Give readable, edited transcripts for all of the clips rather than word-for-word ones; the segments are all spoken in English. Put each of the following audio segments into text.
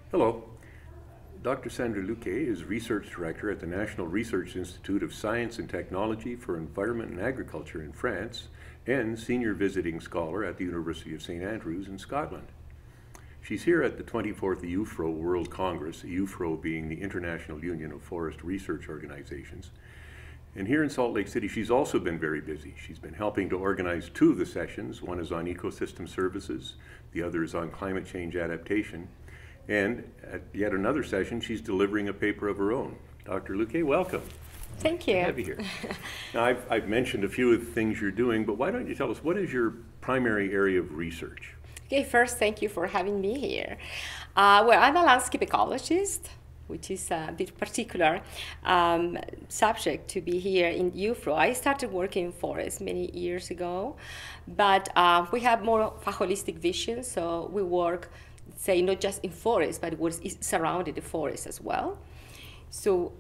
Hello. Dr. Sandra Luque is Research Director at the National Research Institute of Science and Technology for Environment and Agriculture in France and Senior Visiting Scholar at the University of St. Andrews in Scotland. She's here at the 24th IUFRO World Congress, IUFRO being the International Union of Forest Research Organizations. And here in Salt Lake City, she's also been very busy. She's been helping to organize two of the sessions. One is on ecosystem services, the other is on climate change adaptation. And at yet another session, she's delivering a paper of her own. Dr. Luque, welcome. Thank you. Good to have you here. Now, I've mentioned a few of the things you're doing, but why don't you tell us, what is your primary area of research? Okay, first, thank you for having me here. Well, I'm a landscape ecologist, which is a bit particular subject to be here in IUFRO. I started working in forests many years ago, but we have more of a holistic vision, so we work, say, not just in forests, but what is surrounding the forest as well. So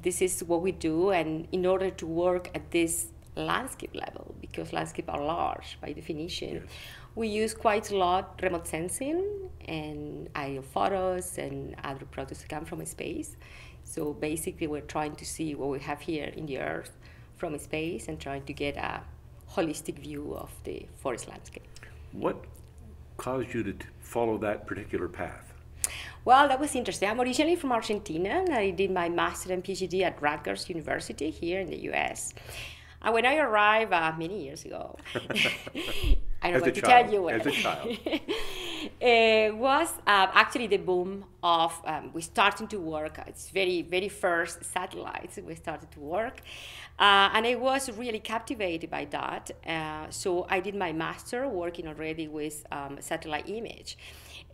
this is what we do, and in order to work at this landscape level, because landscapes are large by definition, Yes. we use quite a lot remote sensing and aerial photos and other products that come from space. So basically we're trying to see what we have here in the earth from space and trying to get a holistic view of the forest landscape. What caused you to follow that particular path? Well, that was interesting. I'm originally from Argentina, and I did my master and PhD at Rutgers University here in the US. And when I arrived many years ago, I don't know what to tell you. As a child. It was actually the boom of, we starting to work, it's very first satellites, we started to work. And I was really captivated by that. So I did my master working already with satellite image.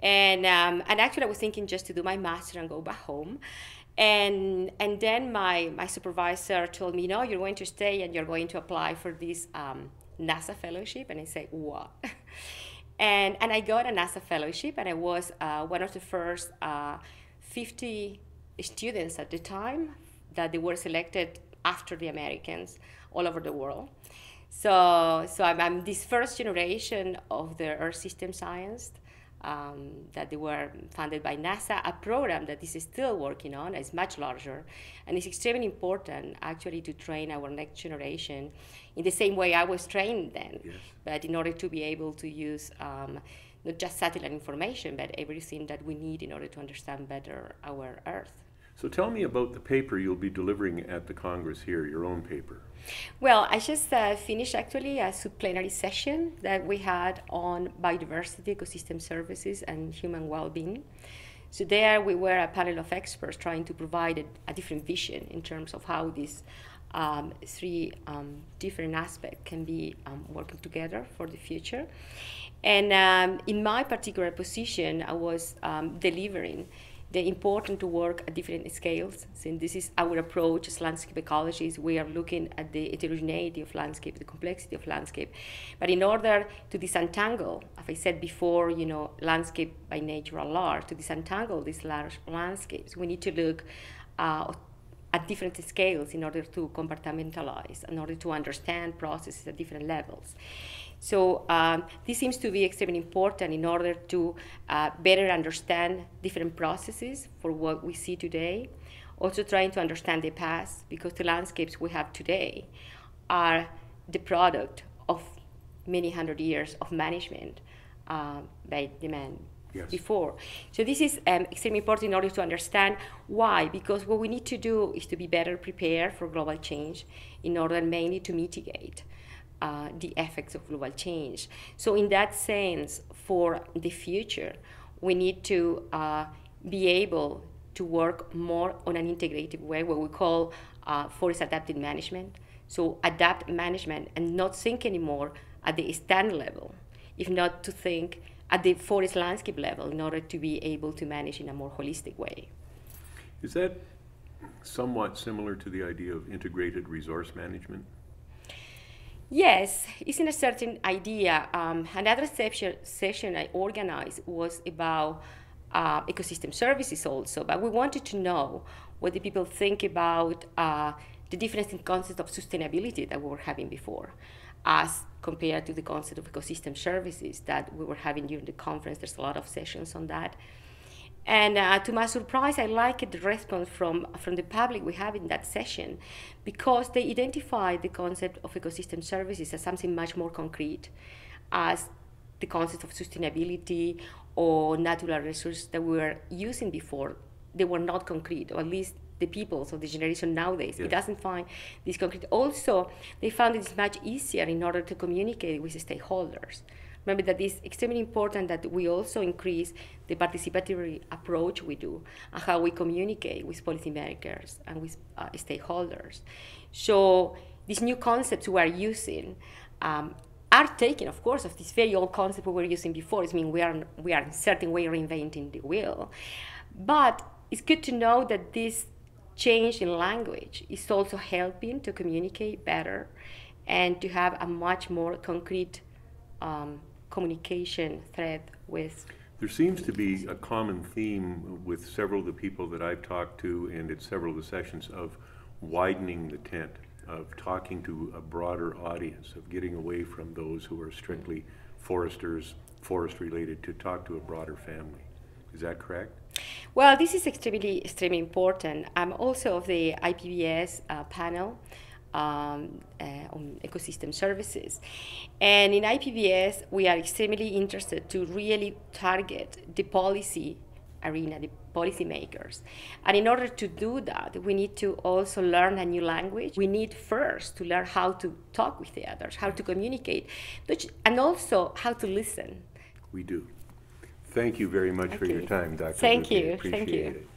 And actually I was thinking just to do my master and go back home. And then my supervisor told me, no, you're going to stay and you're going to apply for this NASA fellowship. And I said, what? and I got a NASA fellowship, and I was one of the first 50 students at the time that they were selected after the Americans all over the world. So I'm this first generation of the Earth System Science that they were funded by NASA, a program that is still working on, is much larger, and it's extremely important actually to train our next generation in the same way I was trained then, Yes. but in order to be able to use not just satellite information, but everything that we need in order to understand better our Earth. So tell me about the paper you'll be delivering at the Congress here, your own paper. Well, I just finished actually a subplenary session that we had on biodiversity, ecosystem services, and human well-being. So there we were a panel of experts trying to provide a different vision in terms of how these three different aspects can be working together for the future. And in my particular position, I was delivering the important to work at different scales. So this is our approach as landscape ecologists. We are looking at the heterogeneity of landscape, the complexity of landscape. But in order to disentangle, as I said before, landscape by nature are large. To disentangle these large landscapes, we need to look at different scales in order to compartmentalize, in order to understand processes at different levels. So this seems to be extremely important in order to better understand different processes for what we see today. Also trying to understand the past, because the landscapes we have today are the product of many hundred years of management by the man. Yes. Before. So this is extremely important in order to understand why, because what we need to do is to be better prepared for global change in order mainly to mitigate the effects of global change. So in that sense, for the future, we need to be able to work more on an integrated way, what we call forest adaptive management. So adapt management and not think anymore at the stand level, if not to think at the forest landscape level in order to be able to manage in a more holistic way. Is that somewhat similar to the idea of integrated resource management? Yes, it's in a certain idea. Another session I organized was about ecosystem services also, but we wanted to know what the people think about the difference in concept of sustainability that we were having before, as compared to the concept of ecosystem services that we were having during the conference. There's a lot of sessions on that. And to my surprise, I liked the response from the public we have in that session, because they identified the concept of ecosystem services as something much more concrete, as the concept of sustainability or natural resources that we were using before. They were not concrete, or at least the people of the generation nowadays. Yes. It doesn't find this concrete. Also, they found it's much easier in order to communicate with the stakeholders. Remember that it's extremely important that we also increase the participatory approach we do and how we communicate with policymakers and with stakeholders. So these new concepts we are using are taken, of course, of this very old concept we were using before. I mean, we are in a certain way reinventing the wheel. But it's good to know that this change in language is also helping to communicate better and to have a much more concrete communication thread with. There seems to be a common theme with several of the people that I've talked to and at several of the sessions of widening the tent, of talking to a broader audience, of getting away from those who are strictly foresters, forest related, to talk to a broader family. Is that correct? Well, this is extremely important. I'm also of the IPBS panel on ecosystem services. And in IPBS, we are extremely interested to really target the policy arena, the policymakers. And in order to do that, we need to also learn a new language. We need first to learn how to talk with the others, how to communicate, and also how to listen. We do. Thank you very much for your time, Dr. Thank Luque. you. Appreciate Thank you. it.